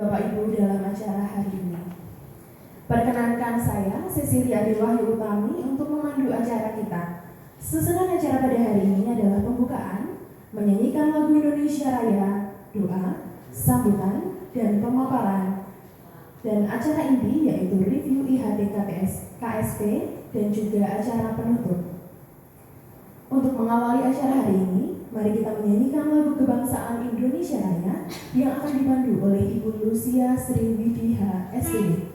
Bapak Ibu dalam acara hari ini. Perkenankan saya, Cecilia Ade Wahyu Utami, untuk memandu acara kita. Susunan acara pada hari ini adalah pembukaan, menyanyikan lagu Indonesia Raya, doa, sambutan, dan pemaparan. Dan acara inti yaitu review IHT KSP dan juga acara penutup. Untuk mengawali acara hari ini, mari kita menyanyikan lagu kebangsaan Indonesia Raya yang akan dipandu oleh Ibu Lucia Sriwidiha SPD.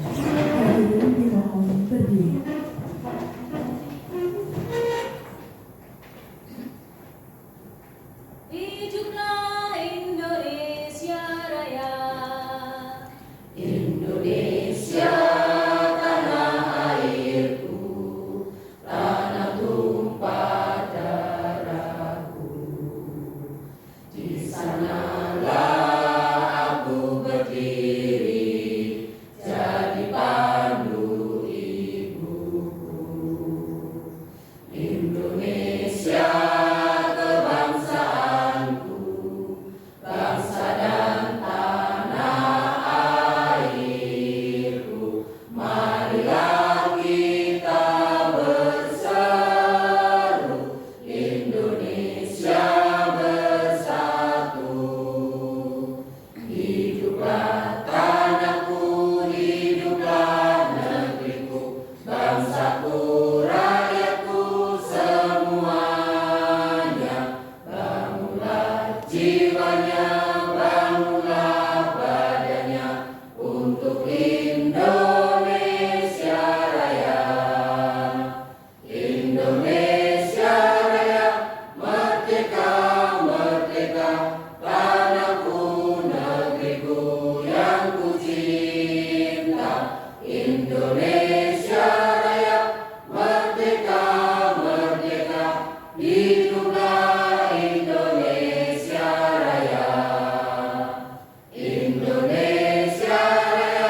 Hadirin dimohon berdiri. Hiduplah Indonesia Raya. Indonesia tanah airku, tanah tumpah darahku. Di sanalah aku berdiri, jadi pandu ibuku. Indonesia kebangsaanku, bangsa dan tanah airku. Marilah kita berseru, Indonesia bersatu. Hiduplah tanahku, hiduplah negeriku, bangsaku, rakyatku semuanya. Bangunlah jiwanya, bangunlah badannya untuk Indonesia Raya. Indonesia Raya, merdeka, merdeka, tanahku, negeriku yang ku cinta. Indonesia Raya, merdeka, merdeka, hiduplah Indonesia Raya. Indonesia Raya,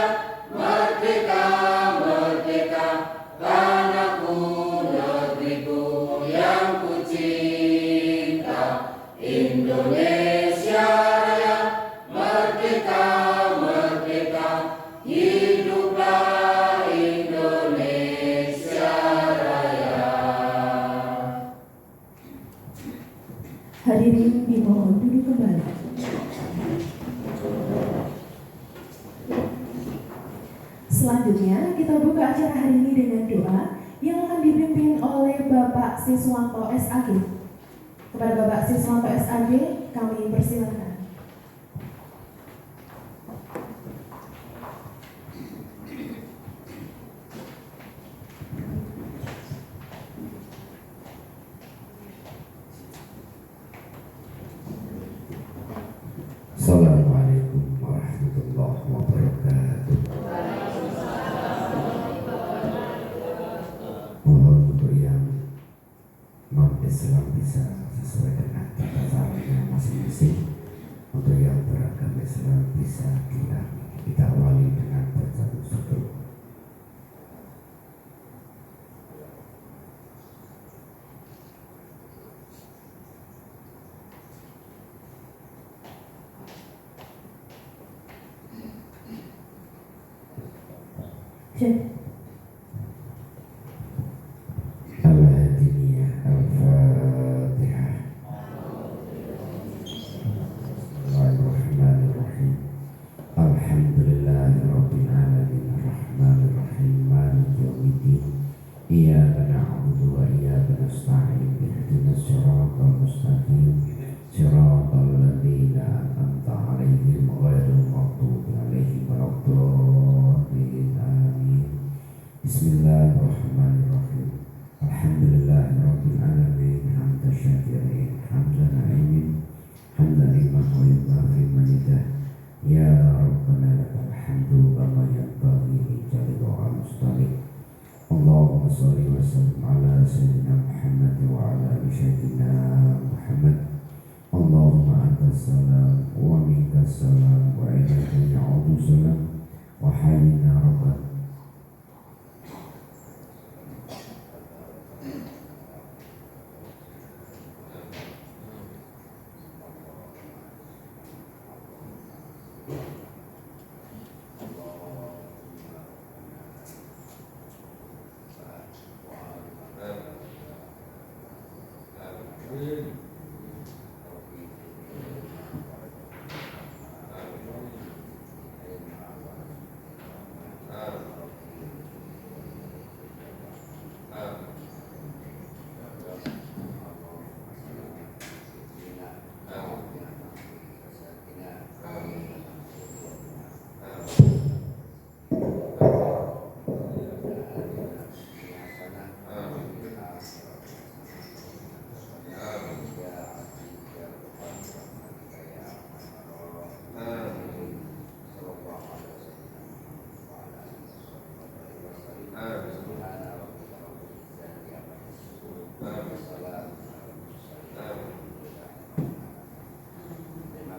merdeka, merdeka, tanahku, negeriku yang ku cinta. Indonesia Raya, merdeka, merdeka, hiduplah Indonesia Raya. Hadirin dimohon duduk kembali. Selanjutnya kita buka acara hari ini dengan doa yang akan dipimpin oleh Bapak Siswanto SAG. Kepada Bapak Siswanto SAG kami persilakan. Assalamualaikum warahmatullahi wabarakatuh. Mohon untuk yang non-Islam bisa sesuai dengan tata caranya masing-masing. Untuk yang beragama Islam bisa kita awali dengan baca syukur. Al-Hadiniyah Al-Fatihah. Bismillahirrahmanirrahim. Alhamdulillahirabbil alamin arrahmanir rahim maliki yaumiddin. Iyyaka na'budu wa iyyaka nasta'in ihdinas siratal mustaqim siratal ladzina an'amta 'alaihim ghairil maghdubi 'alaihim waladdallin. Amin. Bismillahirrahmanirrahim. Alhamdulillahirabbil alamin hamdan syakirin hamdan na'imin hamdan liman wa yukafi majidah. Ya Rabbana lakal hamdu kama yanbaghi li jalali wajhika. Allahumma shalli wa sallim ala sayyidina Muhammad wa ala ali sayyidina Muhammad. Allahumma antas salam wa minkas salam wa ilaika ya'udu salam wa hayyina rabbana. Terima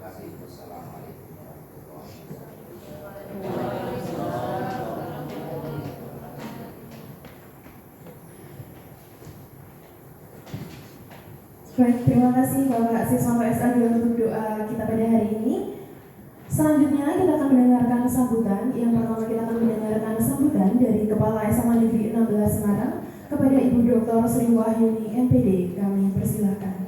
kasih. Wassalamualaikum warahmatullahi Baik, terima kasih Bapak Siswanto SAG untuk doa kita pada hari ini. Selanjutnya kita akan mendengarkan sambutan. Yang pertama kita akan mendengarkan sambutan dari Kepala SMA Negeri 16 Semarang kepada Ibu Dr. Sri Wahyuni MPD. Kami persilahkan.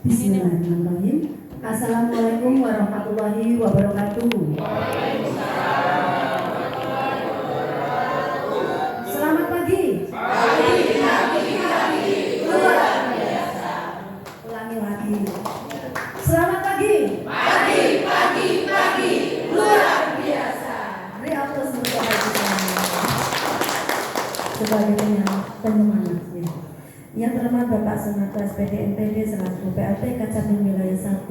Bismillahirrahmanirrahim. Assalamualaikum warahmatullahi wabarakatuh. Selamat pagi. Luar biasa. Ulangi lagi. Selamat pagi. Luar biasa. Beri aplaus untuk Bapak sebagai penyemangatnya. Yang terhormat Bapak Sunarto SPD MPD selaku PLT Kacamil Wilayah 1,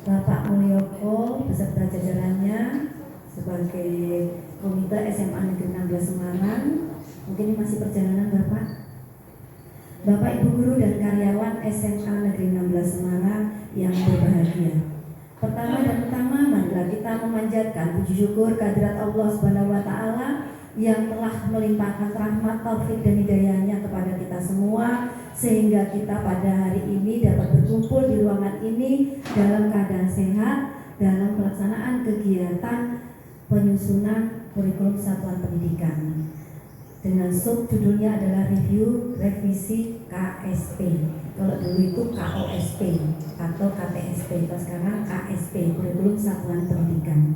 Bapak Mulyoko beserta jajarannya sebagai Komite SMA Negeri 16 Semarang. Mungkin ini masih perjalanan Bapak. Bapak Ibu guru dan karyawan SMA Negeri 16 Semarang yang berbahagia. Pertama dan utama, marilah kita memanjatkan puji syukur kehadirat Allah Subhanahu wa taala yang telah melimpahkan rahmat, taufik dan hidayahnya kepada kita semua, sehingga kita pada hari ini dapat berkumpul di ruangan ini dalam keadaan sehat dalam pelaksanaan kegiatan penyusunan kurikulum satuan pendidikan dengan subjudulnya adalah review revisi KSP. Kalau dulu itu KOSP atau KTSP, terus sekarang KSP, kurikulum satuan pendidikan.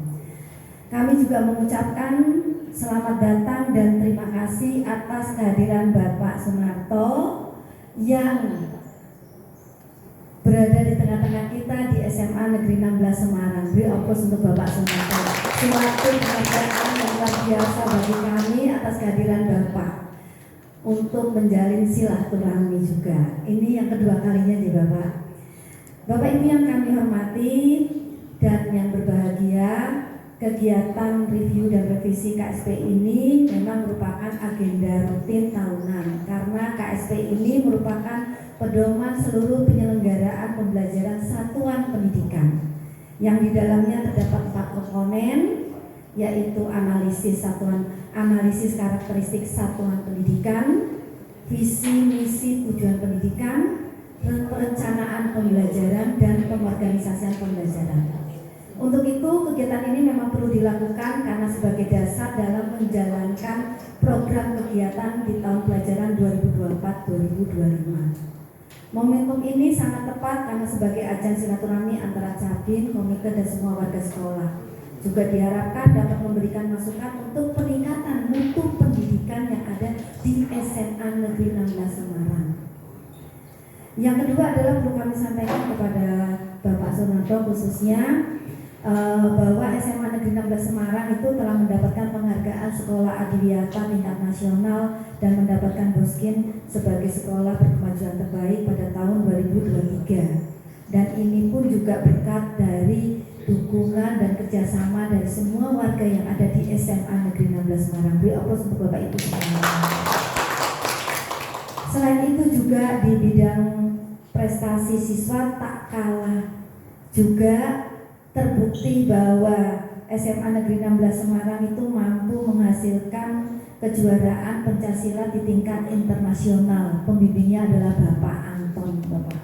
Kami juga mengucapkan selamat datang dan terima kasih atas kehadiran Bapak Sunarto yang berada di tengah-tengah kita di SMA Negeri 16 Semarang. Beri aplaus untuk Bapak Sunarto. Suatu penghargaan yang luar biasa bagi kami atas kehadiran Bapak untuk menjalin silaturahmi juga. Ini yang kedua kalinya nih Bapak. Bapak Ibu yang kami hormati dan yang berbahagia, kegiatan review dan revisi KSP ini memang merupakan agenda rutin tahunan karena KSP ini merupakan pedoman seluruh penyelenggaraan pembelajaran satuan pendidikan yang di dalamnya terdapat 4 komponen, yaitu analisis karakteristik satuan pendidikan, visi misi tujuan pendidikan, perencanaan pembelajaran dan pengorganisasian pembelajaran. Untuk itu kegiatan ini memang perlu dilakukan karena sebagai dasar dalam menjalankan program kegiatan di tahun pelajaran 2024-2025. Momentum ini sangat tepat karena sebagai ajang silaturahmi antara Cabin, komite dan semua warga sekolah. Juga diharapkan dapat memberikan masukan untuk peningkatan mutu pendidikan yang ada di SMA Negeri 16 Semarang. Yang kedua adalah perlu kami sampaikan kepada Bapak Sunarto khususnya bahwa SMA Negeri 16 Semarang itu telah mendapatkan penghargaan sekolah adiwiyata tingkat nasional dan mendapatkan Boskin sebagai sekolah berkemajuan terbaik pada tahun 2023. Dan ini pun juga berkat dari dukungan dan kerjasama dari semua warga yang ada di SMA Negeri 16 Semarang. Beri aplaus untuk Bapak Ibu semua. Selain itu juga di bidang prestasi siswa tak kalah juga terbukti bahwa SMA Negeri 16 Semarang itu mampu menghasilkan kejuaraan pencaksilat di tingkat internasional. Pembimbingnya adalah Bapak Anton, Bapak.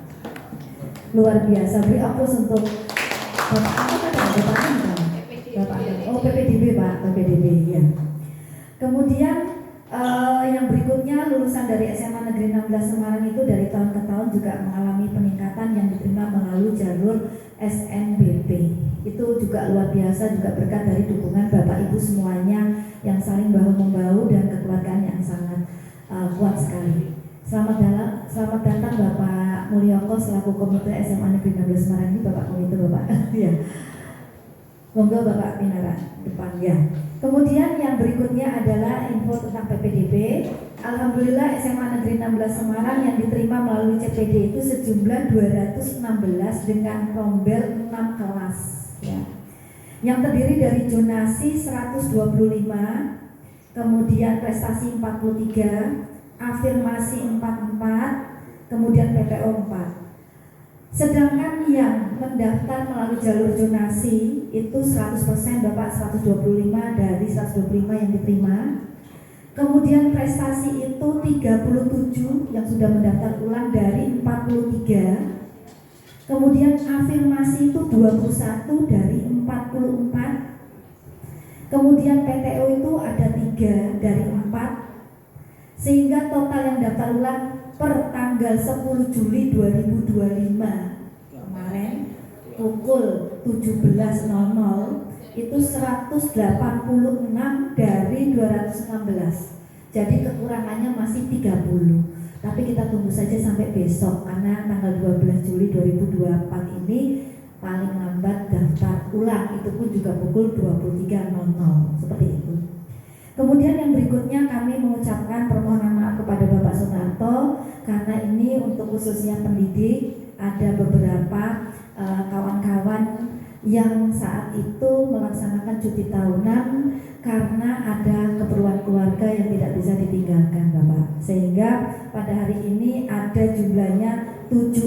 Luar biasa. Beri aplaus untuk Bapak Anton. Bapak Anton. Bapak Anton. Oh, PPDB, Pak. PPDB, ya. Kemudian yang berikutnya, lulusan dari SMA Negeri 16 Semarang itu dari tahun ke tahun juga mengalami peningkatan yang diterima melalui jalur SNBP. Itu juga luar biasa, juga berkat dari dukungan Bapak Ibu semuanya yang saling bahu-membahu dan kekeluargaan yang sangat kuat sekali. Selamat datang Bapak Mulyoko selaku Komite SMA Negeri 16 Semarang. Ini Bapak Komite, Bapak. Ya. Monggo Bapak Pinara depan ya. Kemudian yang berikutnya adalah info tentang PPDB. Alhamdulillah SMA Negeri 16 Semarang yang diterima melalui CPD itu sejumlah 216 dengan rombel 6 kelas ya. Yang terdiri dari zonasi 125, kemudian prestasi 43, afirmasi 44, kemudian PPO 4. Sedangkan yang mendaftar melalui jalur zonasi itu 100% Bapak 125 dari 125 yang diterima. Kemudian prestasi itu 37 yang sudah mendaftar ulang dari 43. Kemudian afirmasi itu 21 dari 44. Kemudian PTO itu ada 3 dari 4. Sehingga total yang daftar ulang per tanggal 10 Juli 2025 kemarin pukul 17.00 itu 186 dari 216. Jadi kekurangannya masih 30. Tapi kita tunggu saja sampai besok karena tanggal 12 Juli 2024 ini paling lambat daftar ulang, itu pun juga pukul 23.00 seperti itu. Kemudian yang berikutnya kami mengucapkan permohonan maaf kepada Bapak Sunarto karena ini untuk khususnya pendidik ada beberapa kawan-kawan yang saat itu melaksanakan cuti tahunan karena ada keperluan keluarga yang tidak bisa ditinggalkan Bapak. Sehingga pada hari ini ada jumlahnya 8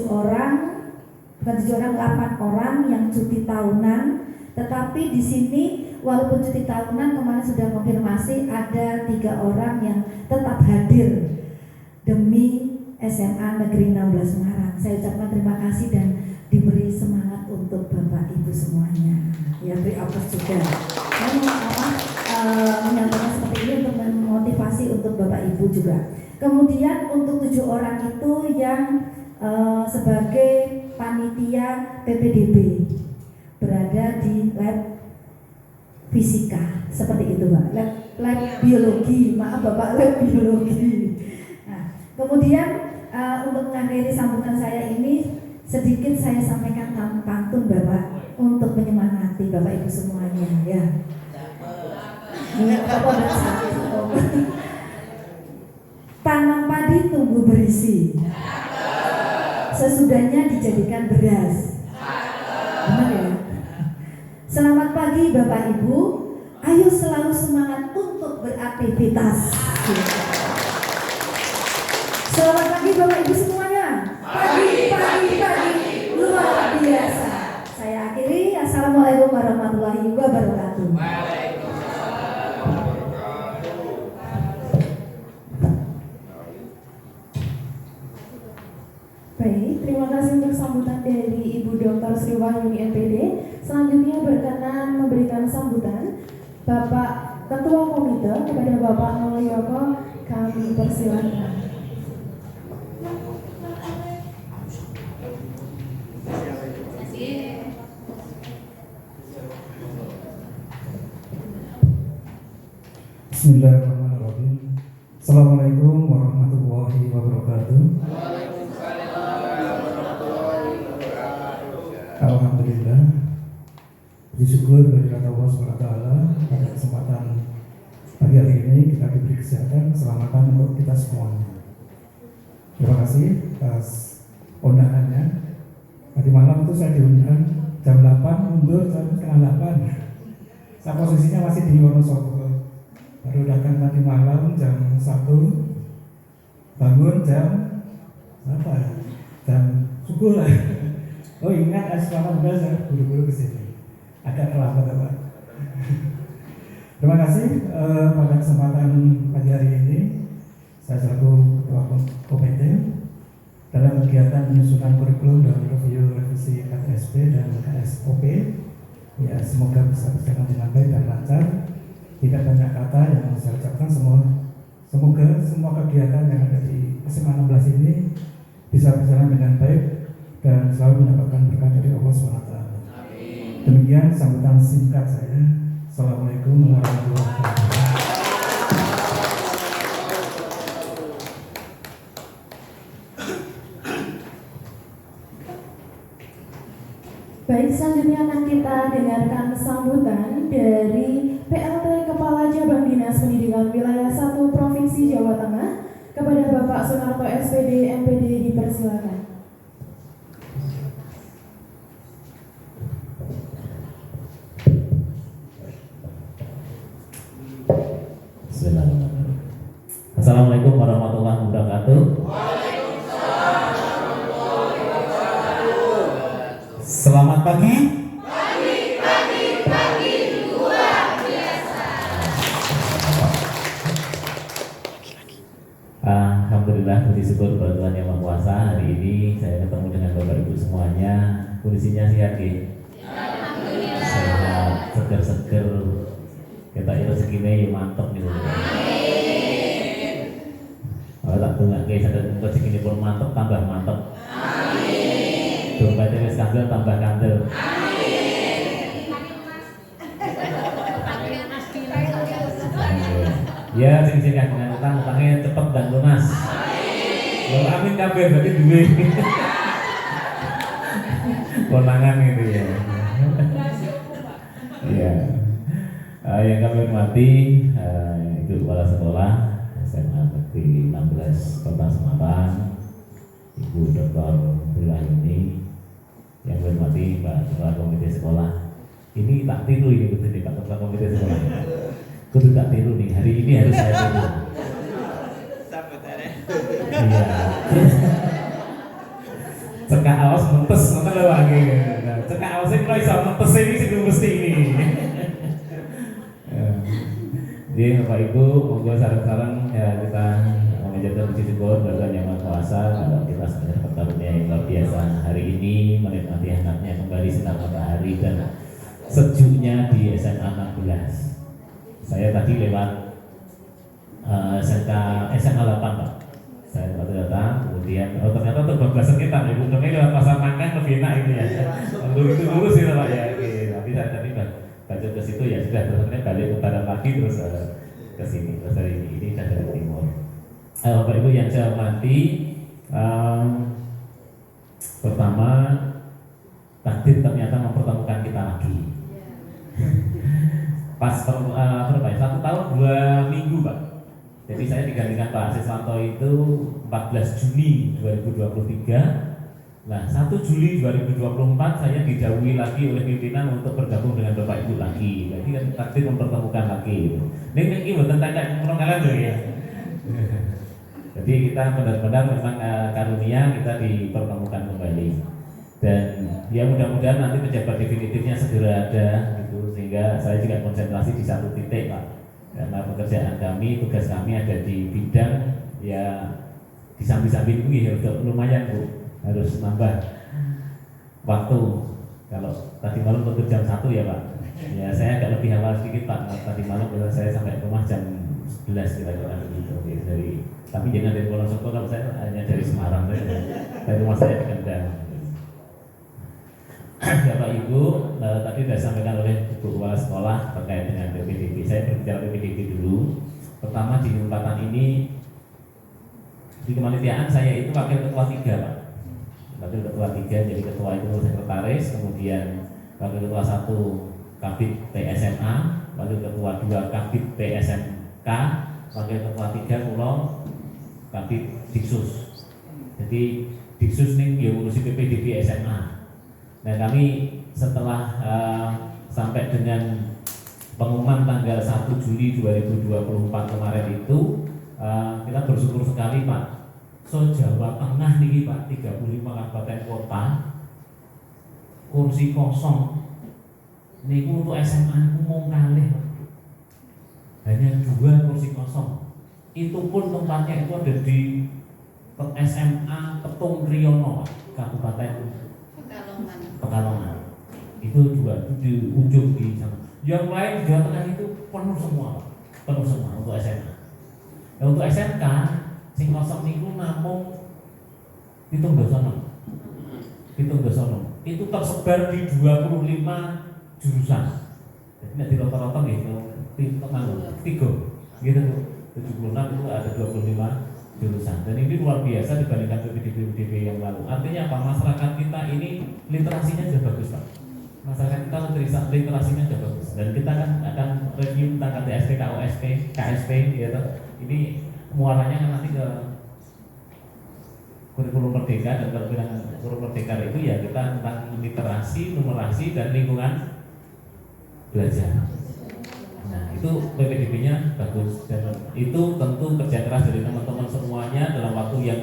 orang yang cuti tahunan. Tetapi di sini walaupun cuti tahunan kemarin sudah konfirmasi ada 3 orang yang tetap hadir demi SMA Negeri 16 Semarang. Saya ucapkan terima kasih dan diberi semangat untuk Bapak Ibu semuanya. Ya, beri aplaus juga. Saya menyampaikan seperti ini untuk memotivasi untuk Bapak Ibu juga. Kemudian untuk 7 orang itu yang sebagai panitia PPDB berada di lab fisika seperti itu Pak, lab biologi, maaf Bapak, lab biologi. Nah, kemudian untuk mengakhiri sambutan saya ini sedikit saya sampaikan pantun Bapak untuk menyemangati Bapak Ibu semuanya ya. Ingat Bapak dan satu. Tanam padi tumbuh berisi, sesudahnya dijadikan beras. Benar ya? Selamat pagi Bapak Ibu, ayo selalu semangat untuk beraktivitas. Selamat pagi Bapak Ibu semuanya. Pagi, luar biasa. Saya akhiri, assalamualaikum warahmatullahi wabarakatuh. Baik, terima kasih untuk sambutan dari Ibu Dr. Sri Wahyuni MPD. Selanjutnya berkenan memberikan sambutan Bapak Ketua Komite kepada Bapak Mulyoko, kami persilakan. Bismillahirrahmanirrahim. Assalamualaikum warahmatullahi wabarakatuh. Alhamdulillah, puji syukur kehadirat Allah SWT pada kesempatan pagi hari ini kita diberi kesehatan, keselamatan untuk kita semuanya. Terima kasih atas undangannya. Tadi malam itu saya diundang jam 8, mundur jam setengah 8. Saya posisinya masih di Wonosobo. Baru datang tadi malam jam 1, bangun jam berapa? Jam subuh lah. Oh ingat asrama udah saya buru-buru ke sini. agak terlambat ya, Pak. Terima kasih pada kesempatan pagi hari ini saya selaku Ketua Komite dalam kegiatan menyusun kurikulum dan revisi KTSP dan KSOP. Ya, semoga bisa berjalan dengan baik dan lancar. Tidak banyak kata yang saya ucapkan, semoga semua kegiatan yang ada di SMA 16 ini bisa berjalan dengan baik dan selalu mendapatkan berkah dari Allah SWT. Demikian sambutan singkat saya. Assalamualaikum warahmatullahi wabarakatuh. Baik, selanjutnya akan kita dengarkan sambutan dari PLT Kepala Cabang Dinas Pendidikan Wilayah 1 Provinsi Jawa Tengah kepada Bapak Sunarto SPD MPD, dipersilakan. Bismillahirrahmanirrahim. Assalamualaikum warahmatullahi wabarakatuh. Selamat pagi. Pagi luar biasa. Alhamdulillah, puji syukur kepada Tuhan Yang Maha Kuasa. Hari ini saya ketemu dengan Bapak Ibu semuanya. Kondisinya sehat, ya? Alhamdulillah. Sehat, seger-seger. Kita rezekinya ya mantep nih. Kalau tak tunggu ke rezeki pun mantep, tambah mantep. Dompetnya wis kandel, tambah kandel. Ya, sing dengan utangnya cepet dan lunas. Kalau amin kabeh berarti duit. Konangan itu ya. Iya. Yang kami hormati Ibu Kepala Sekolah SMA Negeri 16 Kota Semarang, Ibu Dr. Wilayuni, yang kami hormati Pak Ketua Komite Sekolah. Ini tak tiru ini betul nih Pak Ketua Komite Sekolah. Kudu tak tiru nih, hari ini harus saya tiru. Iya. Cekak awas mentes, nonton lagi. Cekak awasnya kalau bisa mentes ini sih mesti ini. Jadi Bapak Ibu, monggo sareng-sareng ya kita mengajarkan puji syukur kepada Yang Maha Kuasa kalau kita sebenarnya pertarungan yang luar biasa hari ini menikmati hangatnya kembali sinar matahari dan sejuknya di SMA 16. Saya tadi lewat SMA 8 Pak. Saya datang, kemudian ternyata untuk bablasan kita, Ibu kami lewat pasar Mangkang lebih enak ini ya. Dulu itu lurus itu Pak ya. Oke, tapi saya tadi baca ke situ ya sudah, terusnya balik utara lagi terus ke sini, terus dari ini dari timur. Bapak Ibu yang saya hormati, pertama takdir ternyata mempertemukan kita lagi. Pas berapa ya? 1 tahun 2 minggu Pak. Jadi saya digantikan Pak Siswanto itu 14 Juni 2023. Nah, 1 Juli 2024 saya didahului lagi oleh pimpinan untuk bergabung dengan Bapak Ibu lagi. Jadi kan takdir mempertemukan lagi. Ini buatan tanya kurang kalian tuh ya. Jadi kita benar-benar memang karunia kita dipertemukan kembali. Dan ya mudah-mudahan nanti pejabat definitifnya segera ada gitu, sehingga saya juga konsentrasi di satu titik Pak. Karena pekerjaan kami, tugas kami ada di bidang ya di samping-samping ini ya lumayan Bu. Harus nambah waktu. Kalau tadi malam tutup jam 1 ya Pak. Ya saya agak lebih awal sedikit Pak. Tadi malam saya sampai rumah jam 11 kira-kira begitu. Dari tapi jangan dari Wonosobo, kalau saya hanya dari Semarang. Dari rumah saya di Kendal. Bapak Ibu, tadi sudah disampaikan oleh Ibu Kepala Sekolah terkait dengan PPDB. Saya berbicara PPDB dulu. Pertama di kesempatan ini di kepanitiaan saya itu wakil ketua 3 Pak. Wakil ketua 3, jadi ketua itu sekretaris, kemudian wakil ketua 1 Kabid PSMA, wakil ketua 2 Kabid PSMK, wakil ketua 3 Pulau Kabid Diksus. Jadi Diksus ini yang ngurusi PPDB SMA. Nah kami setelah sampai dengan pengumuman tanggal 1 Juli 2024 kemarin itu kita bersyukur sekali Pak. Jawa Tengah nih Pak, 35 kabupaten kota, kursi kosong Niku untuk SMA aku mau kalih, hanya 2 kursi kosong. Itu pun tempatnya itu ada di SMA Petung Kriyono, Kabupaten Pekalongan. Itu juga itu di ujung di sana. Yang lain di Jawa Tengah itu penuh semua, Pak. Penuh semua untuk SMA. Nah, untuk SMK sing kosong niku namung Pitung Dosono. Itu tersebar di 25 jurusan. Jadi nek dirata-rata nggih tiga gitu 76 itu ada 25 jurusan. Dan ini luar biasa dibandingkan PPDB yang lalu. Artinya apa? Masyarakat kita ini literasinya sudah bagus, Pak. Masyarakat kita literasinya sudah bagus. Dan kita akan review tentang KTSP, KOSP, KSP gitu. Ini muaranya kan nanti ke kurikulum merdeka, dan kalau bilang kurikulum merdeka itu ya kita tentang literasi, numerasi, dan lingkungan belajar. Nah itu PPDB-nya bagus, dan itu tentu kerja keras dari teman-teman semuanya dalam waktu yang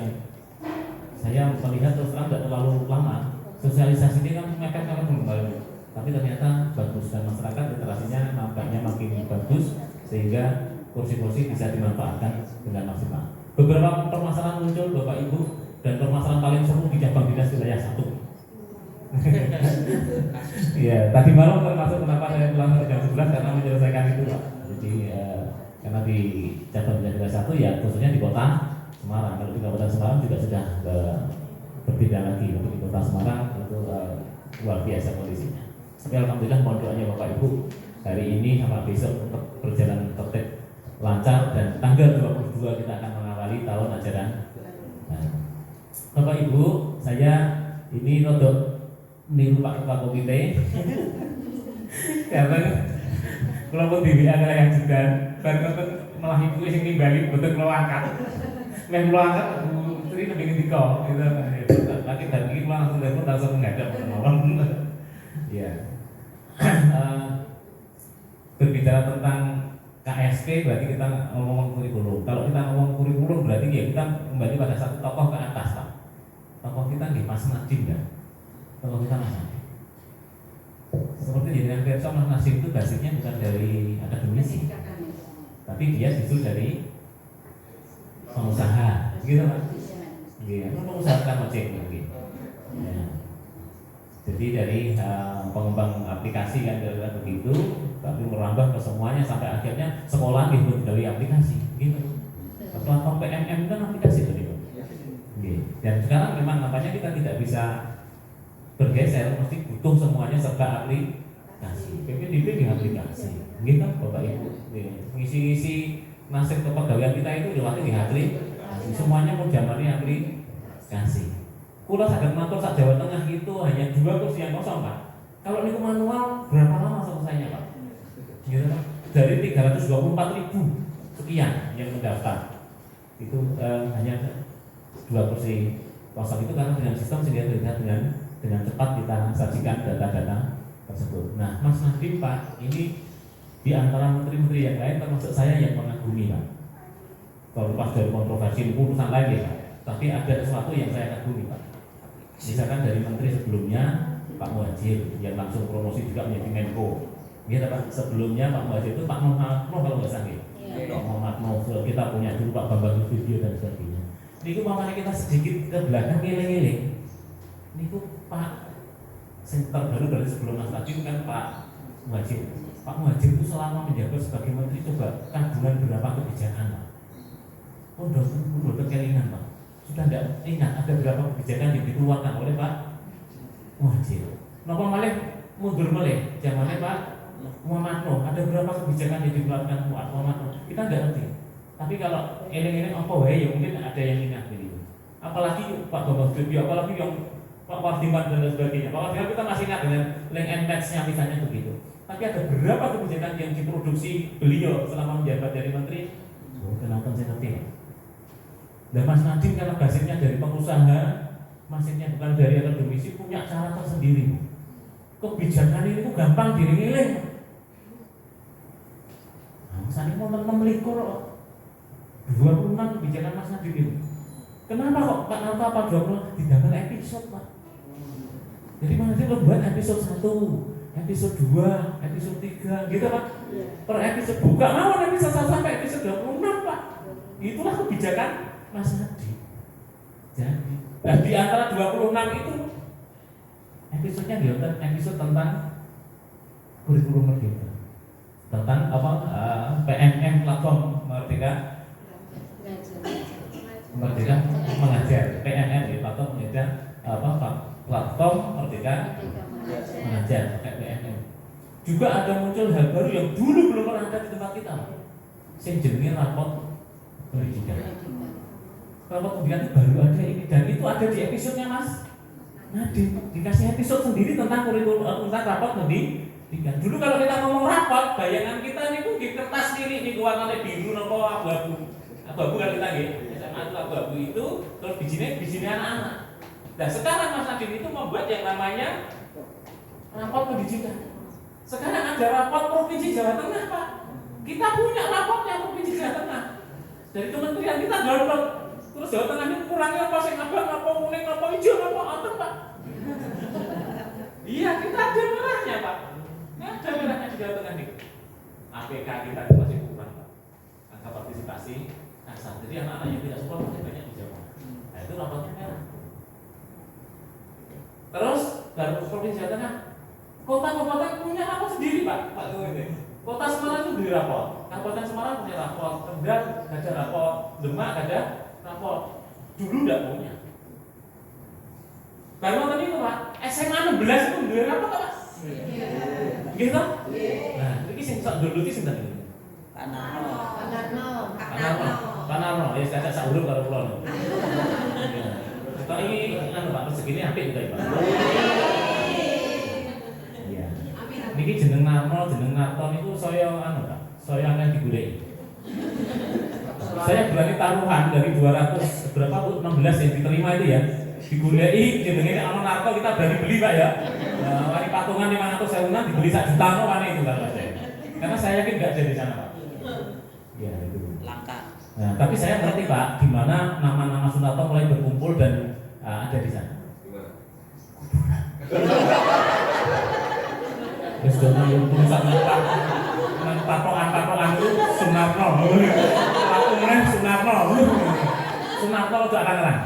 saya melihat terus terang tidak terlalu lama. Sosialisasi ini kan mepet-mepet kembali, tapi ternyata bagus dan masyarakat literasinya nampaknya makin bagus sehingga kursi-kursi bisa dimanfaatkan dengan maksimal. Beberapa permasalahan muncul Bapak Ibu, dan permasalahan paling seru di cabang dinas wilayah 1. Ya, tadi malam termasuk kenapa saya pulang ke jam 11 karena menyelesaikan itu, Pak. Jadi karena di cabang dinas wilayah 1 ya khususnya di kota Semarang. Kalau di Kabupaten Semarang juga sudah berbeda lagi. Untuk di kota Semarang itu luar biasa kondisinya. Tapi alhamdulillah mohon doanya Bapak Ibu hari ini sama besok tetap berjalan tertib, lancar, dan tanggal 22 kita akan mengawali tahun ajaran. Nah, Bapak Ibu, saya ini untuk niru Pak Ketua Komite karena kelompok di WA yang juga baru malah ibu yang nimbali betul melangkat Bu Tri lebih ketika gitu lagi dan ini langsung telepon langsung menghadap ya. Berbicara tentang KSP berarti kita ngomong kurikulum. Kalau kita ngomong kurikulum berarti ya kita kembali pada satu tokoh ke atas, Pak. Tokoh kita di Mas Nadiem kan. Tokoh kita Mas Nadiem. Seperti jenengan Verso, Mas Nadiem itu basisnya bukan dari akademisi, tapi dia justru dari pengusaha, gitu Pak. Iya, pengusaha kan ojek gitu. Ya. Jadi dari pengembang aplikasi kan kira-kira begitu, tapi merambah ke semuanya sampai akhirnya sekolah dibuat dari aplikasi, gitu. Platform PMM kan aplikasi tadi, Pak. Dan sekarang memang nampaknya kita tidak bisa bergeser, mesti butuh semuanya serba aplikasi. PPDB di aplikasi, gitu Bapak Ibu. Ngisi-ngisi nasib kepegawaian kita itu lewati di aplikasi. Semuanya mau zamannya aplikasi. Kula saged matur sak Jawa Tengah itu hanya 2 kursi yang kosong, Pak. Kalau niku manual berapa lama selesainya, Pak? Gitu, Pak. Dari 324.000 sekian yang mendaftar. Itu hanya 2 kursi kosong itu karena dengan sistem sehingga terlihat dengan cepat kita sajikan data-data tersebut. Nah, Mas Nadiem, Pak, ini di antara menteri-menteri yang lain termasuk saya yang mengagumi, Pak. Kalau lepas dari kontroversi urusan lain ya, Pak. Tapi ada sesuatu yang saya kagumi, Pak. Misalkan dari menteri sebelumnya Pak Muhadjir yang langsung promosi juga menjadi Menko. Gitu Pak. Sebelumnya Pak Muhadjir itu Pak Muhammad kalau nggak salah. Pak Muhammad kita punya dulu Pak Bambang Susatyo dan sebagainya. Niku makanya kita sedikit ke belakang ngiling-ngiling. Niku Pak yang terbaru dari sebelum Mas Nadiem kan Pak Muhadjir. Pak Muhadjir itu selama menjabat sebagai menteri coba kagungan berapa kebijakan, Pak. Udah kelingan, Pak. Sudah tidak ingat ada berapa kebijakan yang dikeluarkan oleh Pak Muhadjir. Napa malih mundur malih zamannya Pak Muhammad Nuh, ada berapa kebijakan yang dikeluarkan Pak Muhammad Nuh? Kita tidak ngerti. Tapi kalau eling-eling apa wae ya mungkin ada yang ingat begitu. Apalagi Pak Bambang Susatyo, apalagi yang Pak Wardiman dan sebagainya. Pak Wardiman kita masih ingat dengan link and match-nya misalnya begitu. Tapi ada berapa kebijakan yang diproduksi beliau selama menjabat dari menteri? Oh, kenapa saya ngerti? Dan Mas Nadiem karena basisnya dari pengusaha, masihnya bukan dari akademisi, punya cara tersendiri. Kebijakan ini tuh gampang diring-iling. Nah, misalnya mau 26 kebijakan Mas Nadiem ini. Kenapa kok Pak Nata apa 20 digambar episode, Pak? Jadi Mas Nadiem membuat episode 1, episode 2, episode 3 gitu Pak. Per episode buka mawon episode sampai episode 26 Pak. Itulah kebijakan Mas Hadi. Jadi, di antara 26 itu episodenya dia episode tentang kurikulum merdeka. Tentang apa? PMM platform merdeka. Merdeka mengajar. PMM ya, platform mengajar platform merdeka mengajar PMM. Juga ada muncul hal baru yang dulu belum pernah ada di tempat kita. Saya jenenge raport pendidikan. Raport pendidikan itu baru ada ini dan itu ada di episodenya Mas Nadiem. Dikasih episode sendiri tentang kurikulum tentang raport pendidikan. Dulu kalau kita ngomong raport, bayangan kita ini di kertas kiri ini warnanya biru nopo abu-abu. Abu-abu kan kita nggih. SMA itu abu-abu itu terus bijinya anak-anak. Nah sekarang Mas Nadiem itu membuat yang namanya raport pendidikan. Sekarang ada raport Provinsi Jawa Tengah Pak. Kita punya raportnya Provinsi Jawa Tengah. Dari kementerian kita download. Terus Jawa Tengah ini kurangnya apa sing abang, apa kuning, apa hijau, apa ontem Pak. Iya kita ada merahnya Pak. Ada merahnya di Jawa Tengah ini. APK kita masih kurang Pak. Angka partisipasi, jadi anak-anak yang tidak sekolah masih banyak di Jawa. Nah itu raportnya merah. Terus dari Provinsi Jawa Tengah, kota-kota punya rapor sendiri Pak. Kota Semarang itu beli rapor, Kabupaten Semarang punya rapor, Kendal ada rapor, Demak ada rapor. Dulu tidak punya. Baru tadi itu Pak, SMA 16 itu beli rapor Pak. Gitu? Nah, ini sing sok dulu iki sinten iki? Panarno, ya saya sak urip karo kula. Kok iki anu Pak, rezekine apik juga Pak. Iya. Niki jeneng Narto niku saya anu Pak, saya akan digoleki. Saya berani taruhan dari 200 berapa Bu 16 yang diterima itu ya. Digoleki jenenge ana Narto kita berani beli Pak ya. Wani patungan 500.000 dibeli 1 juta no wani itu kalau saya. Karena saya yakin enggak ada di sana Pak. Iya itu. Langka. Nah, tapi saya ngerti Pak di mana nama-nama Sunarto mulai berkumpul dan ada di sana. Wis dene yo tulisan patokan itu Sunarto. Aku meneh Sunarto. Sunarto itu akan.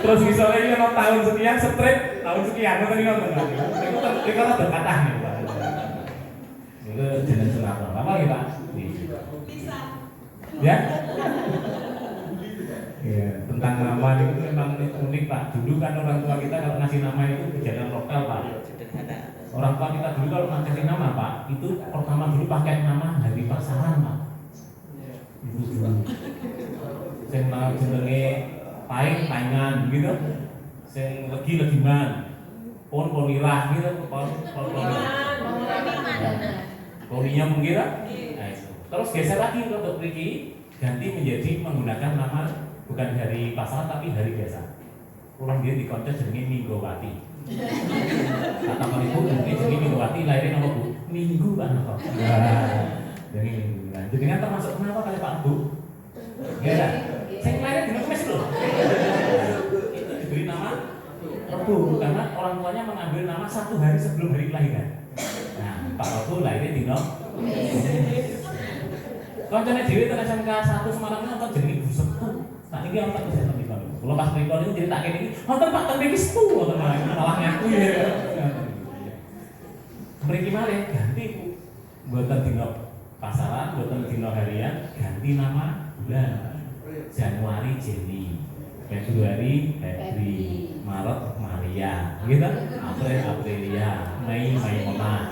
Terus misalnya ini ono tahun sekian straight tahun sekian ngoten niku ngoten. Niku kan ada kathah nih Pak. Niku jeneng Sunarto. Apa iki Pak? Ya? Ya, tentang nama itu memang unik Pak. Dulu kan orang tua kita kalau ngasih nama itu kejadian lokal Pak. Orang tua kita dulu kalau ngasih nama Pak, itu pertama dulu pakai nama hari pasaran Pak. Itu dulu. Saya mau jenenge paingan gitu. Sing legi-legiman. Pon-ponirah gitu, poninya mengira. Nah, itu. Terus geser lagi untuk mriki ganti menjadi menggunakan nama bukan hari pasaran tapi hari biasa. Kurang dia dikontes jenenge Minggowati. Kata ibu mungkin jenenge Minggowati lahirnya nama Bu Minggu kan apa? Jadi Minggu. Nah, itu dengan termasuk kenapa kali Pak Bu? Ya, saya lahir di Kemis loh. Itu diberi nama Rebu karena orang tuanya mengambil nama 1 hari sebelum hari kelahiran. Nah, Pak Rebu lahirnya di Kancane dhewe tekan SMK 1 Semarang nonton jenenge Bu Setu. Nah iki wonten saya tembe Pak. Kula pas mriko niku critakake niki wonten Pak tembe iki Setu wonten malah ngaku ya. Mriki malih ganti Bu. Mboten dina pasaran, mboten dina harian, ganti nama bulan. Januari Jeni, Februari Febri, Maret Maria, gitu. April Aprilia, Mei Maimona.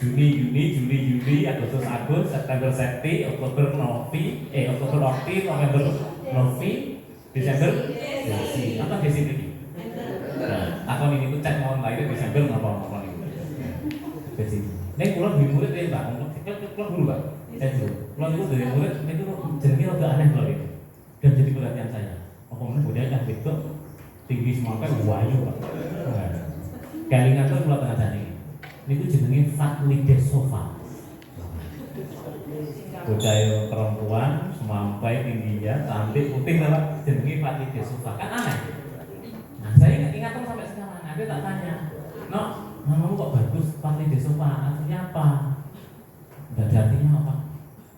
Juni, Juli, Agustus, September, Septi, Oktober, Okti, November, Novi, Desember, Desi. Apa Desi ini? Nah, akun ini tuh cek mau lahir Desember apa ini? Desi. Ini pulang di murid ya Pak, pulang dulu Pak. Saya dulu. Pulang itu dari murid, itu jenenge agak aneh loh itu. Dan jadi perhatian saya. Apa mungkin budaya yang betul tinggi semangka wayu Pak. Kelingan tuh pulang tengah tadi. Ini jenenge Fatlide Sofa. Bocah perempuan semampai tingginya, cantik putih lah jenenge Fatlide Sofa. Kan aneh. ingat dong sampai sekarang. Ada tak tanya, no, namamu kok bagus, Panti Desopa, artinya apa? Nggak ada artinya apa?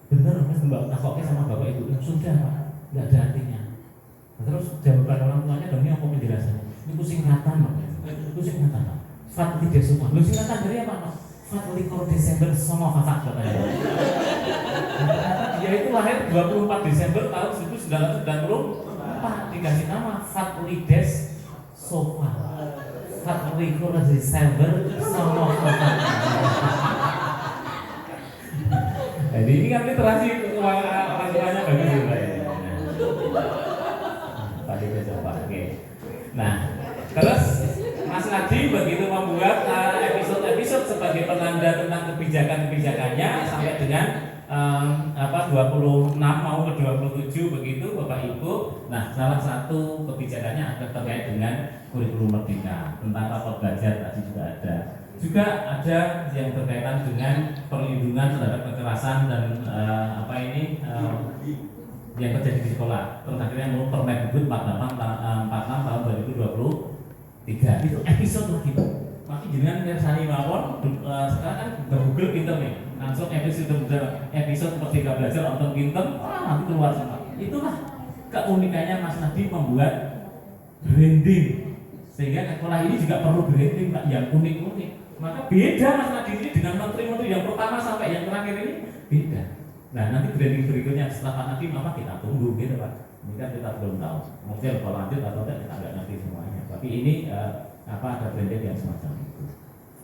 Bener, mas mbak takoknya sama bapak ibu, sudah pak, nggak ada artinya. Nah, terus jawaban orang tuanya dong, ini apa penjelasannya? Ini singkatan pak, itu singkatan pak. Panti Desopa, lu singkatan dari apa pak? Fatlikor Desember Songo Kakak katanya. Dia itu lahir 24 Desember tahun 1994, dikasih nama Fatlides Sofa. Fatlikor Desember Songo Kakak. Jadi ini kan literasi orang tuanya bagus juga ya. Fatlides Sofa, oke. Nah, terus Mas Nadi begitu membuat episode sebagai penanda tentang kebijakan-kebijakannya sampai dengan 26 mau ke 27 begitu Bapak Ibu. Nah, salah satu kebijakannya ada terkait dengan kurikulum merdeka tentang rapor belajar tadi juga ada. Juga ada yang berkaitan dengan perlindungan terhadap kekerasan dan yang terjadi di sekolah. Terus akhirnya mau Permendikbud 46 tahun 2023 itu episode lagi. Masih jenengan ngersani mawon sekarang kan Google pinter nih. Langsung episode Merdeka Belajar untuk pinter, nanti keluar semua. Itulah keunikannya Mas Nadi membuat branding. Sehingga sekolah ini juga perlu branding Pak yang unik-unik. Maka beda Mas Nadi ini dengan menteri-menteri yang pertama sampai yang terakhir ini beda. Nah, nanti branding berikutnya setelah Pak Nadi apa kita tunggu gitu Pak. Ini kan kita belum tahu. Mungkin kalau lanjut atau tidak kita nggak ngerti semuanya. Tapi ini ada branding yang semacam itu.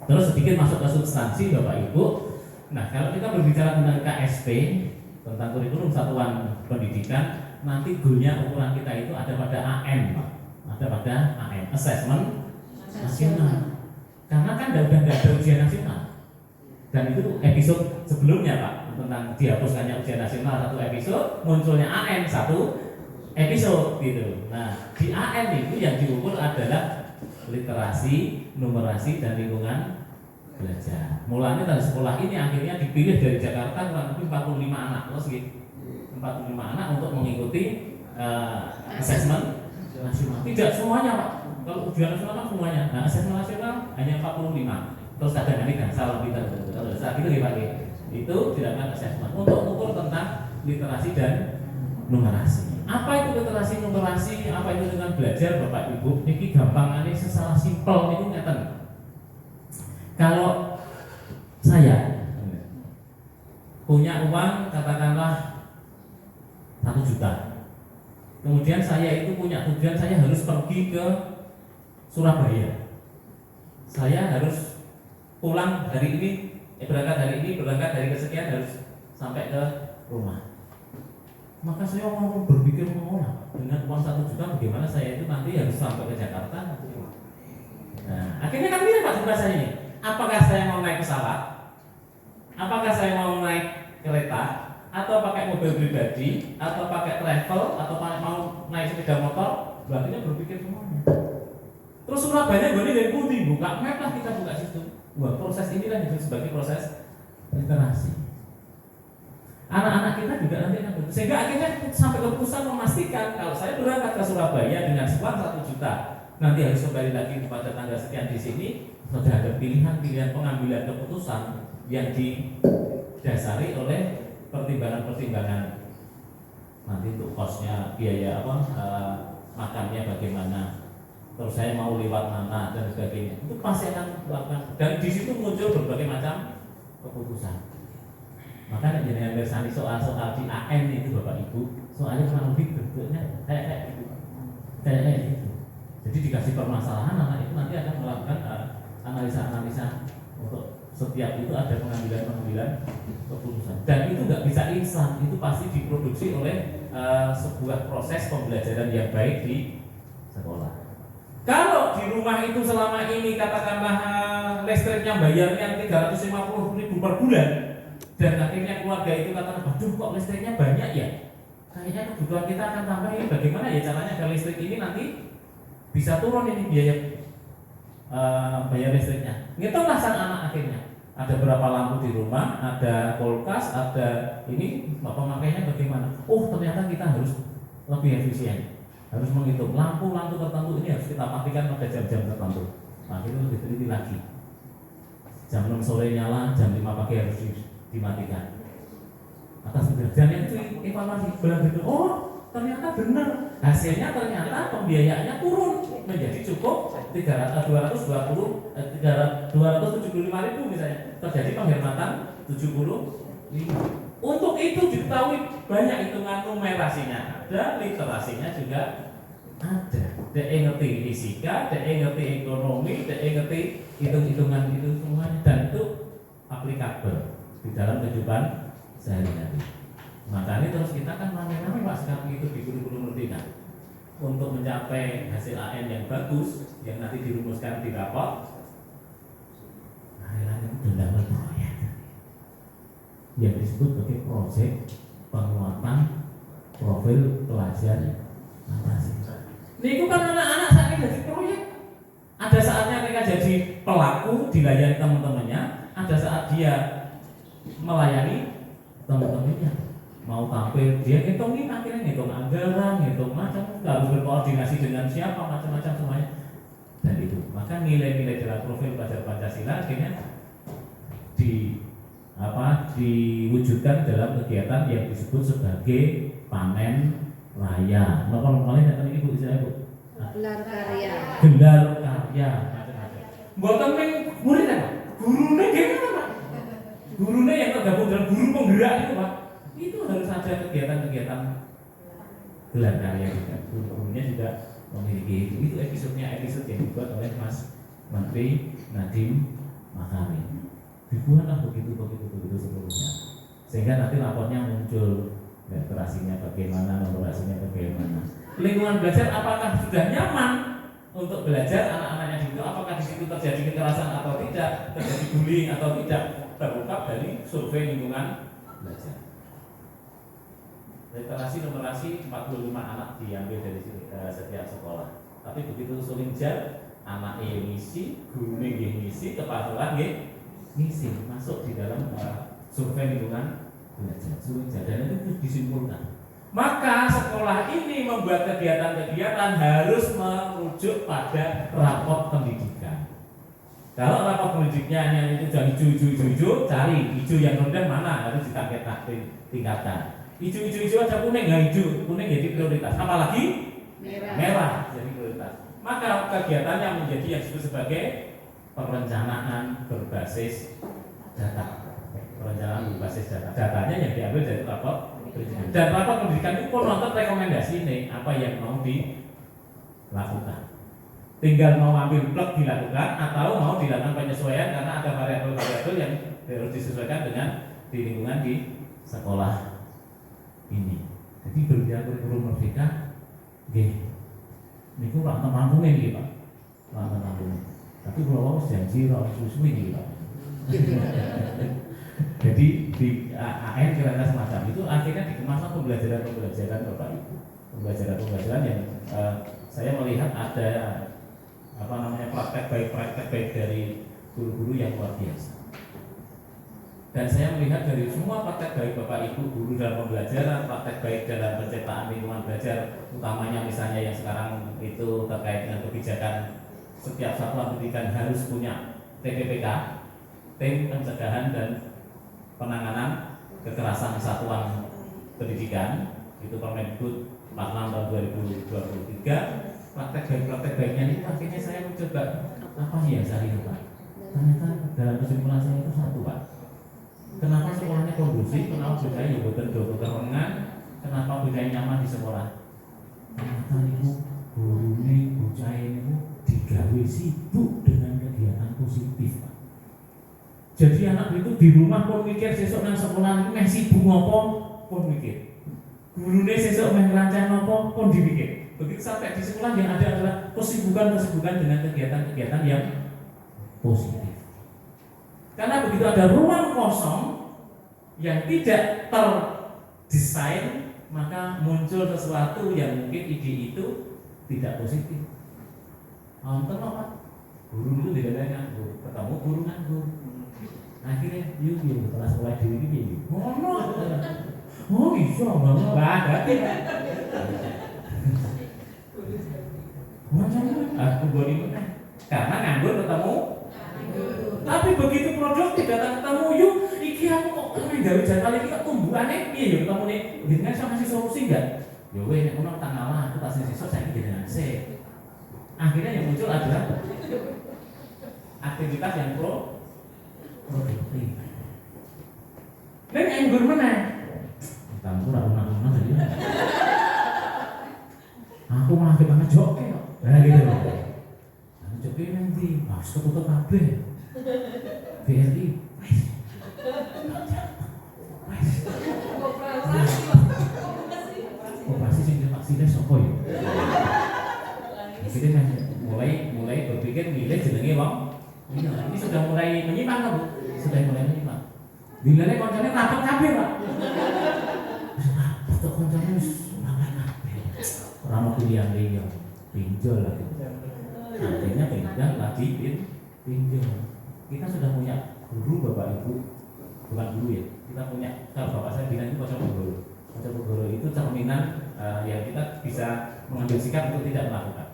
Terus sedikit masuk ke substansi Bapak Ibu. Nah, kalau kita berbicara tentang KSP, tentang kurikulum satuan pendidikan, nanti goalnya ukuran kita itu ada pada AM, Pak. Ada pada AM, assessment nasional. Karena kan udah nggak ada ujian nasional. Dan itu episode sebelumnya Pak, tentang dihapuskannya ujian nasional satu episode, munculnya AM satu episode gitu. Nah, di AM itu yang diukur adalah literasi, numerasi, dan lingkungan belajar. Mulanya dari sekolah ini akhirnya dipilih dari Jakarta kurang lebih 45 anak, terus gitu. 45 anak untuk mengikuti asesmen nasional. Tidak semuanya Pak. Kalau ujian nasional kan semuanya. Nah, asesmen nasional hanya 45. Terus ada nanti kan salah kita kalau saat itu ya Pak. Itu dilakukan asesmen untuk ukur tentang literasi dan numerasi. Apa itu literasi numerasi? Apa itu dengan belajar Bapak Ibu? Ini gampang ini secara simpel ini ngeten. Kalau saya punya uang katakanlah 1 juta, kemudian saya itu punya tujuan saya harus pergi ke Surabaya, saya harus pulang hari ini, berangkat dari kesekian harus sampai ke rumah. Maka saya mau berpikir dengan uang 1 juta bagaimana saya itu nanti harus sampai ke Jakarta. Nah, akhirnya kan pilih Pak tugas saya ini. Apakah saya mau naik pesawat? Apakah saya mau naik kereta? Atau pakai mobil pribadi? Atau pakai travel? Atau mau naik sepeda motor? Berarti berpikir semuanya. Terus Surabaya gue ini dari putih, buka map lah kita buka situ. Wah, proses inilah yang disebut sebagai proses literasi. Anak-anak kita juga nanti akan begitu. Sehingga akhirnya sampai keputusan memastikan kalau saya berangkat ke Surabaya dengan uang 1 juta, nanti harus kembali lagi kepada tanggal sekian di sini. Sudah ada pilihan-pilihan pengambilan keputusan yang didasari oleh pertimbangan-pertimbangan nanti untuk kosnya, biaya makannya bagaimana, terus saya mau lewat mana dan sebagainya. Itu pasti akan melakukan, dan di situ muncul berbagai macam keputusan. Makanya jenengan bersani soal-soal di AM itu Bapak Ibu, soalnya kurang lebih bentuknya kayak gitu. Jadi dikasih permasalahan, anak itu nanti akan melakukan analisa-analisa untuk setiap itu ada pengambilan keputusan. Dan itu nggak bisa instan, itu pasti diproduksi oleh sebuah proses pembelajaran yang baik di sekolah. Kalau di rumah itu selama ini katakanlah listriknya bayarnya 350.000 per bulan, dan akhirnya keluarga itu katakan, aduh kok listriknya banyak ya, kayaknya kebutuhan kita akan tambah ini, bagaimana ya caranya agar listrik ini nanti bisa turun ini biaya bayar listriknya. Ngitunglah sang anak akhirnya. Ada berapa lampu di rumah, ada kulkas, ada ini pemakaiannya bagaimana. Oh ternyata kita harus lebih efisien. harus menghitung lampu tertentu ini harus kita pastikan pada jam-jam tertentu. Nah itu lebih teliti lagi. Jam 6 sore nyala, jam 5 pagi harus dimatikan. Atas pekerjaan itu evaluasi benar betul. Oh ternyata benar. Hasilnya ternyata pembiayaannya turun menjadi cukup 275.000 misalnya. Terjadi penghematan 75. Untuk itu diketahui banyak hitungan numerasinya ada, literasinya juga ada. Dia ngerti fisika, dia ngerti ekonomi, dia ngerti hitung-hitungan itu semuanya dan itu aplikabel di dalam kehidupan sehari-hari. Makanya terus kita kan rame-rame Pak sekarang itu di kurikulum merdeka untuk mencapai hasil AN yang bagus yang nanti dirumuskan di rapor. Akhirnya itu dalam proyek yang disebut sebagai proyek penguatan profil pelajar Pancasila. Ini itu kan anak-anak saat ini jadi proyek. Ada saatnya mereka jadi pelaku dilayani teman-temannya, ada saat dia melayani teman-temannya. Mau tampil dia ngitungin, akhirnya ngitung anggaran, ngitung macam, harus berkoordinasi dengan siapa, macam-macam semuanya. Dan itu maka nilai-nilai dalam profil pelajar Pancasila akhirnya diwujudkan dalam kegiatan yang disebut sebagai panen raya. Napa datang ini Bu saya Bu? Gelar karya. Gelar karya macam-macam. Mboten ping murid apa? Gurune gimana Pak? Gurune yang tergabung dalam guru penggerak itu Pak. Itu harus ada kegiatan-kegiatan gelar karya juga. Gurunya juga memiliki itu episode yang dibuat oleh Mas Menteri Nadiem Makarim. Dibuatlah begitu seterusnya. Sehingga nanti lapornya muncul literasinya bagaimana, numerasinya bagaimana. Lingkungan belajar apakah sudah nyaman untuk belajar anak-anaknya di situ? Apakah di situ terjadi kekerasan atau tidak, terjadi bullying atau tidak? Terungkap dari survei lingkungan belajar. Literasi numerasi 45 anak diambil dari setiap sekolah. Tapi begitu sulinjal, anak ngisi, guru ngisi, kepala sekolah ngisi masuk di dalam survei lingkungan belajar. Sulinjal dan itu disimpulkan. Maka sekolah ini membuat kegiatan-kegiatan harus merujuk pada raport pendidikan. Kalau raport pendidiknya itu sudah hijau, cari hijau yang rendah mana harus tingkatkan. Hijau ada kuning, kuning jadi prioritas. Apalagi merah jadi prioritas. Maka kegiatan yang menjadi yang disebut sebagai perencanaan berbasis data. Perencanaan berbasis data. Datanya yang diambil dari raport pendidikan. Dan raport pendidikan itu pun nonton rekomendasi nih apa yang mau dilakukan. Tinggal mau ambil blok dilakukan atau mau dilakukan penyesuaian karena ada variabel-variabel yang harus disesuaikan dengan di lingkungan di sekolah ini. Jadi berbicara kurikulum merdeka, ini ku rak temantungan ini Pak, rak temantungan. Tapi kalau janji rak susu ini Pak. Jadi di AN kira-kira semacam itu akhirnya dikemaskan pembelajaran Bapak Ibu, pembelajaran yang saya melihat ada praktek baik dari guru-guru yang luar biasa. Dan saya melihat dari semua praktek baik Bapak Ibu guru dalam pembelajaran, praktek baik dalam penciptaan lingkungan belajar, utamanya misalnya yang sekarang itu terkait dengan kebijakan setiap satuan pendidikan harus punya TPPK, tim pencegahan dan penanganan kekerasan satuan pendidikan, itu Permendikbud 46 tahun 2023. Praktek baiknya ini akhirnya saya mencoba apa ya saya itu Pak. Ternyata dalam kesimpulan saya itu satu Pak. Kenapa sekolahnya kondusif? Kenapa budaya bukan kerengan? Kenapa budaya nyaman di sekolah? Ternyata itu guru ini, bocah ini digawe sibuk dengan kegiatan positif, Pak. Jadi anak itu di rumah pun mikir sesuk nang sekolah ini sibuk ngopo pun mikir. Gurune sesuk meh rancang ngopo pun dipikir. Begitu sampai di sekolah yang ada adalah kesibukan dengan kegiatan-kegiatan yang positif. Karena begitu ada ruang kosong yang tidak terdesain, maka muncul sesuatu yang mungkin ide itu tidak positif. Nonton apa? Guru itu tidak ada nganggur, ketemu guru nganggur. Akhirnya yuk kelas mulai diri ini. Oh bisa banget. Aku goni karena nganggur ketemu. Tapi begitu produktif datang ketemu yuk, iki aku kok gawe jadwal iki kok tumbuhane piye yo ketemu nih. Dengan saya kasih solusi enggak? Yo weh nek ono tak ngalah aku tak sesuk saiki jenengan sik. Akhirnya yang muncul adalah aktivitas yang produktif. Dan nganggur mana? Kamu ora lunang-lunang jadi. Aku malah kebanget joke kok. Nah gitu loh. Nah joke nanti harus ketutup kabeh. BRI. Operasi sing vaksinnya sopo ya? Jadi kan mulai berpikir milih jenenge wong. Ini sudah mulai menyimpang kan, Bu? Sudah mulai menyimpang. Bilane koncone rapet kabeh, Pak. Rapet koncone wis rapet kabeh. Ora mau kuliah liya, pinjol lagi. Artinya pindah lagi pinjol. Kita sudah punya guru Bapak Ibu, bukan guru ya. Kita punya, kalau Bapak saya bilang itu Pocokogoro. Pocokogoro itu cerminan yang kita bisa mengambil sikap untuk tidak melakukan.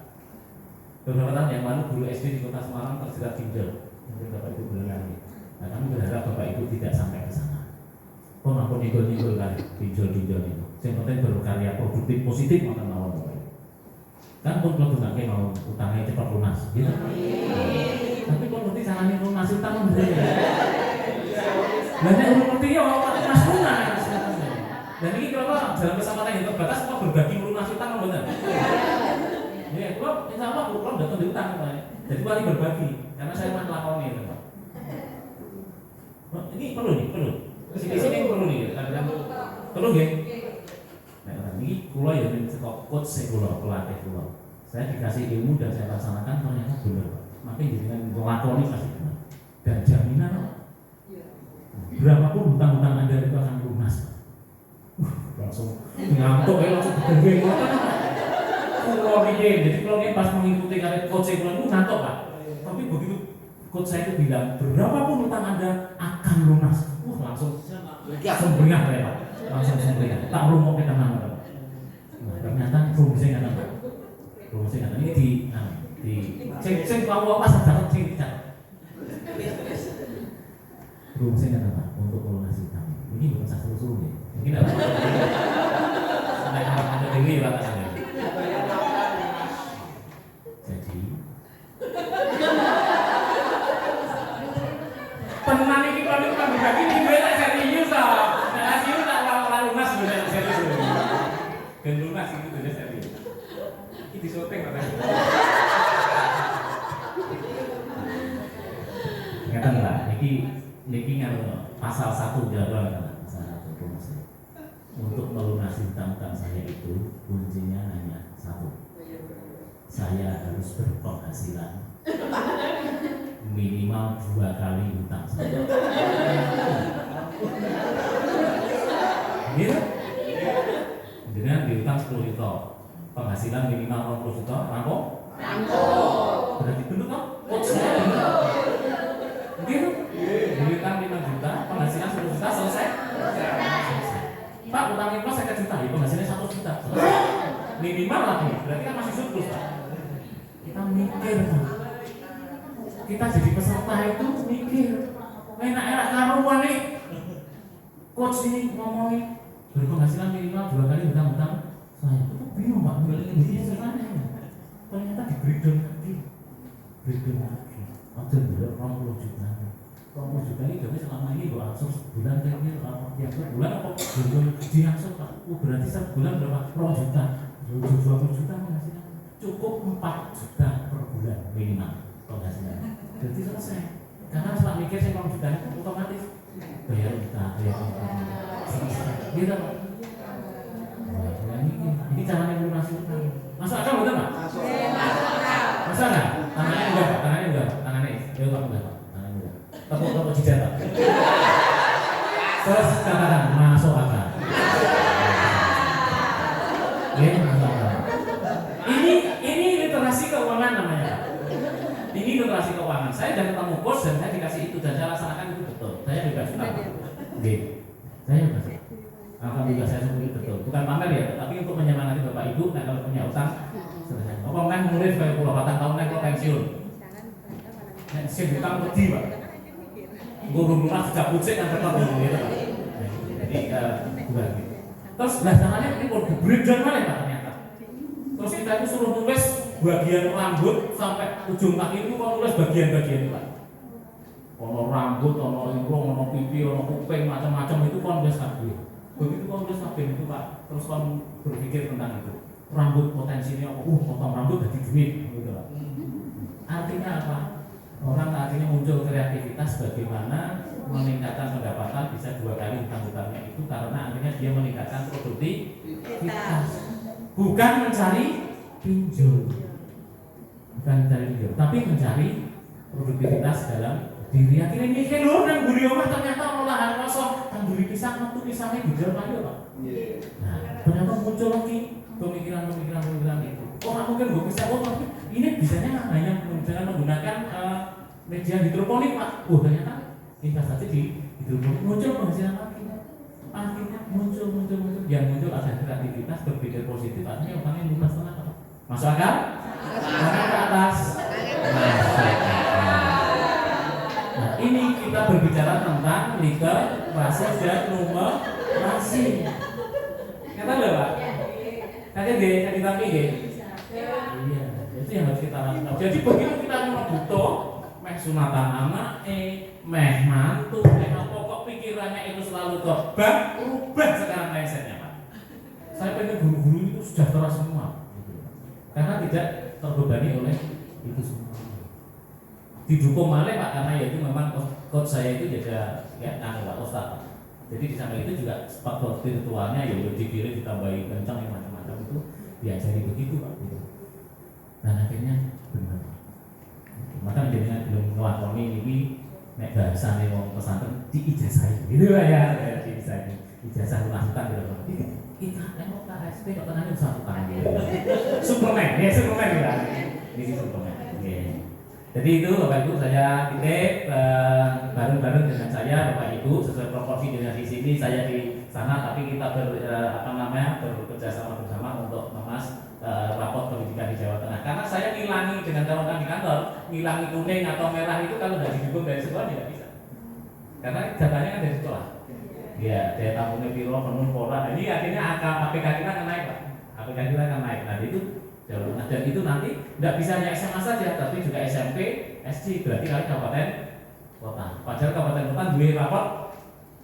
Beberapa tahun yang lalu guru SD di Kota Semarang terjerat pinjol. Mungkin Bapak Ibu belum lagi. Nah, kami berharap Bapak Ibu tidak sampai ke sana. Oh, ampun ninggol kali pinjol itu. Yang penting berkarya produktif positif makan mawon Bapak Ibu. Kan pun kalau nggak mau utangnya cepat lunas, gitu. Tapi kalau nanti caranya lunas utang bener ya. Banyak orang ngerti ya, mas lunas. Dan ini kalau dalam kesempatan yang terbatas, kita berbagi lunas utang bener. Ya, kalau insya Allah kalau datang di utang, jadi wali berbagi, karena saya mau melakukan ini, Pak. Ini perlu. Di sini perlu nih, perlu ya. Nah, ini kulo ya mencetok coach saya pelatih kulo. Saya dikasih ilmu dan saya laksanakan ternyata benar. Makin dengan melakoni pasti benar. Dan jaminan berapapun hutang-hutang Anda itu akan lunas. Langsung ngantuk ya, langsung bergeng. Kulo ini, jadi kulo ini pas mengikuti karya coach saya kulo itu ngantuk Pak. Tapi begitu coach saya itu bilang berapapun hutang Anda akan lunas. Langsung beringat ya Pak. Langsung beringat. Tak perlu mau kita nama Pak. Ternyata rumusnya nggak ada. Rumusnya nggak ada. Ini di ceng kalau apa saja ceng dicatat. Rumusnya nggak ada untuk melunasi utang. Ini bukan satu usul nih. Mungkin ada. Sampai harap ada dewi rata ada. Jadi tenang ini kalau kita berbagi ini beda serius lah. Nah serius tak lalu lunas beda serius. Dan lunas itu beda serius. Ini disoteng katanya. Ngeten lah, niki ngaruh pasal 1 jadwal kan, pasal 1 rumus. Untuk melunasi hutang-hutang saya itu kuncinya hanya satu. Saya harus berpenghasilan minimal 2 kali hutang saya. Gitu? Dengan diutang 10 juta, penghasilan minimal 20 juta, rampung? Berarti benar kan? Begitu? Diutang 5 juta, penghasilan 10 juta, selesai? Pak, utang 5 juta, ya penghasilannya 1 juta. Minimal lagi, berarti kan masih surplus Pak. Kita mikir Pak. Kita jadi peserta itu mikir. Enak karuan nih. Coach ini ngomongin berpenghasilan minimal 2 kali hutang-hutang. Saya itu bingung Pak, ini sebenarnya. Ternyata di breakdown lagi. Ada dulu 20 juta. 20 juta ini jadi selama ini gue angsur sebulan kayaknya tiap bulan apa diangsur Pak. Berarti sebulan berapa? 20 juta. 20 juta penghasilan. Cukup 4 juta per bulan minimal penghasilan. Jadi selesai. Karena setelah mikir saya 20 juta itu otomatis bayar utang. Selesai. Gitu Pak. Ini caranya melunasi utang. Masuk akal betul Pak? Masuk akal? Tangannya enggak Pak, tangannya enggak. Tangannya enggak Pak. Tangannya enggak. Tepuk jidat Pak. Terus katakan masuk akal. Ya, masuk akal. Ini literasi keuangan namanya. Ini literasi keuangan. Saya sudah ketemu bos dan saya dikasih itu dan saya laksanakan itu betul. Saya juga suka. Oke. Saya juga suka. Alhamdulillah saya sendiri betul. Bukan pamer ya, tapi untuk menyemangati Bapak Ibu. Nah kalau punya utang, selesai. Apa neh murid kaya kula 4 tahun nek kula pensiun. Nek sing ditang wedi, Pak. Guru rumah sejak kucing kan tetap gitu. Jadi bukan gitu. Terus belakangannya ini mau di-breakdown mana Pak ternyata. Terus kita itu suruh nulis bagian rambut sampai ujung kaki itu kok nulis bagian-bagian itu Pak. Ono rambut, ono irung, ono pipi, ono kuping, macam-macam itu kon nulis kabeh. Begitu kon nulis kabeh itu Pak, terus kon berpikir tentang itu. Rambut potensinya apa? Potong rambut jadi duit gitu Pak. Artinya apa? Orang akhirnya muncul kreativitas bagaimana meningkatkan pendapatan bisa 2 kali hutang-hutangnya itu karena akhirnya dia meningkatkan produktivitas, bukan mencari pinjol, tapi mencari produktivitas dalam diri. Akhirnya mikir loh, nang guri omah ternyata olahan kosong, nang guri pisang waktu pisangnya dijual aja Pak. Nah, ternyata muncul lagi pemikiran itu. Orang mungkin gue bisa, tapi ini bisanya hanya menggunakan media hidroponik Pak. Ternyata investasi di hidroponik muncul penghasilan lagi. Akhirnya muncul yang muncul ada kreativitas, berpikir positif, artinya orangnya lupa setengah Pak. Masuk akal? Tangan ke atas. Nah, ini kita berbicara tentang literasi dan numerasi. Kata lho Pak. Kaget deh, kaget tapi deh. Iya, itu yang harus kita lakukan. Jadi begitu kita memang butuh meh sunatan anak, meh mantu, pokok pikirannya itu selalu ke bank, rubah sekarang mindsetnya Pak. Saya pengen guru-guru itu sejahtera semua, karena tidak terbebani oleh itu semua. Didukung malah Pak, karena ya itu memang coach saya itu jaga Pak Ustaz. Jadi di samping itu juga faktor spiritualnya ya dipilih ditambahi kencang yang macam-macam itu diajari begitu Pak. Gitu. Dan akhirnya benar. Maka jadinya belum ngelakoni ini nek bahasa nih mau pesantren diijazahi. Gitu ya, diijazahi. Ijazah lanjutan gitu. Kita mau KSP kok tenane satu kali. Suplemen ya. Ini suplemen. Oke. Jadi itu Bapak Ibu saya titip bareng-bareng dengan saya Bapak Ibu sesuai proporsi dengan di sini saya di sana tapi kita bekerja sama bersama untuk memas rapor pendidikan di Jawa Tengah. Karena saya ngilangi dengan kawan-kawan di kantor, ngilangi kuning atau merah itu kalau tidak didukung dari sekolah tidak bisa. Karena datanya kan dari sekolah. Ya, daya tampungnya piro, penuh pola. Ini akhirnya APK kita akan naik Pak. APK kita akan naik. Nah itu Jawa Tengah dan itu nanti tidak bisa hanya SMA saja, tapi juga SMP, SD berarti kali kabupaten kota. Padahal kabupaten kota dua rapor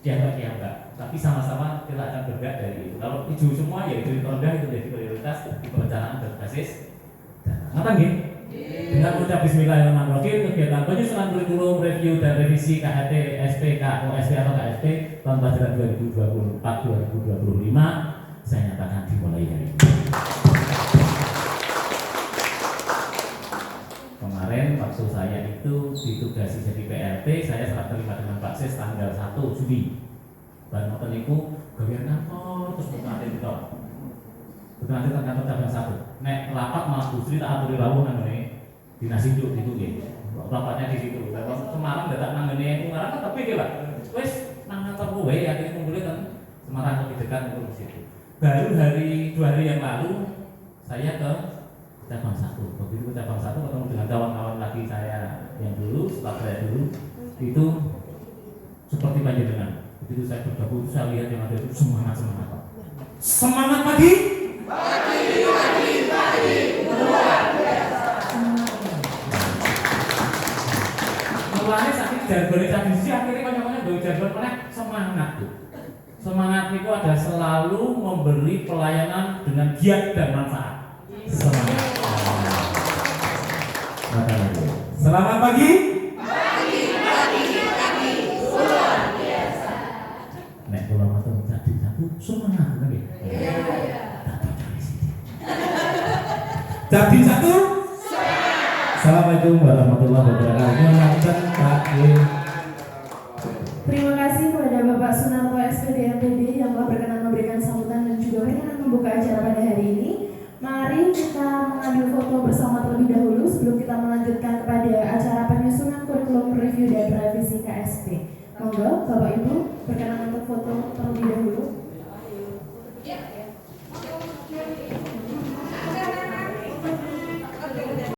enggak, tapi sama-sama kita akan bergerak dari itu. Kalau hijau semua ya itu rendah itu jadi prioritas di perencanaan berbasis dana. Ngerti nggih? Dengan mengucap Bismillahirrahmanirrahim, kegiatan penyusunan kurikulum, review dan revisi KHT, SPK, OSP atau KSP tahun pelajaran 2024-2025 saya nyatakan dimulai hari ini. Kemarin waktu saya itu ditugasi jadi PLT, saya serah terima dengan Pak Sis tanggal 1 Juli. Dan waktu itu gawean kantor terus nanti kita. Betul nanti kantor cabang 1. Nek rapat malah Gusri tak aturi rawuh nang ngene dinas induk gitu nggih. Rapatnya di situ. Semarang datang nang ngene Ungaran tapi ki Pak. Wis nang kantor kowe ya kita kumpulin kan Semarang lebih dekat untuk di situ. Baru 2 hari yang lalu saya ke cabang 1. Begitu ke cabang 1 ketemu dengan kawan-kawan lagi saya yang dulu, staf saya dulu itu seperti panjenengan. Begitu saya bergabung, saya lihat yang ada itu semangat Pak. Semangat pagi. Luar biasa. Mulanya sakit jargon tadi sih akhirnya banyak-banyak dari jargon mana semangat tuh. Semangat itu ada selalu memberi pelayanan dengan giat dan manfaat. Semangat. Selamat pagi. Luar biasa. Nek kula matur jadi satu semangat nggih. Iya. Jadi satu. Assalamualaikum warahmatullahi wabarakatuh. Terima kasih kepada Bapak Sunarto SPD MPD yang telah berkenan memberikan sambutan dan juga berkenan membuka acara pada hari ini. Mari kita mengambil foto bersama terlebih dahulu sebelum kita melanjutkan kepada acara penyusunan kurikulum review dan revisi KSP. Monggo Bapak Ibu berkenan untuk foto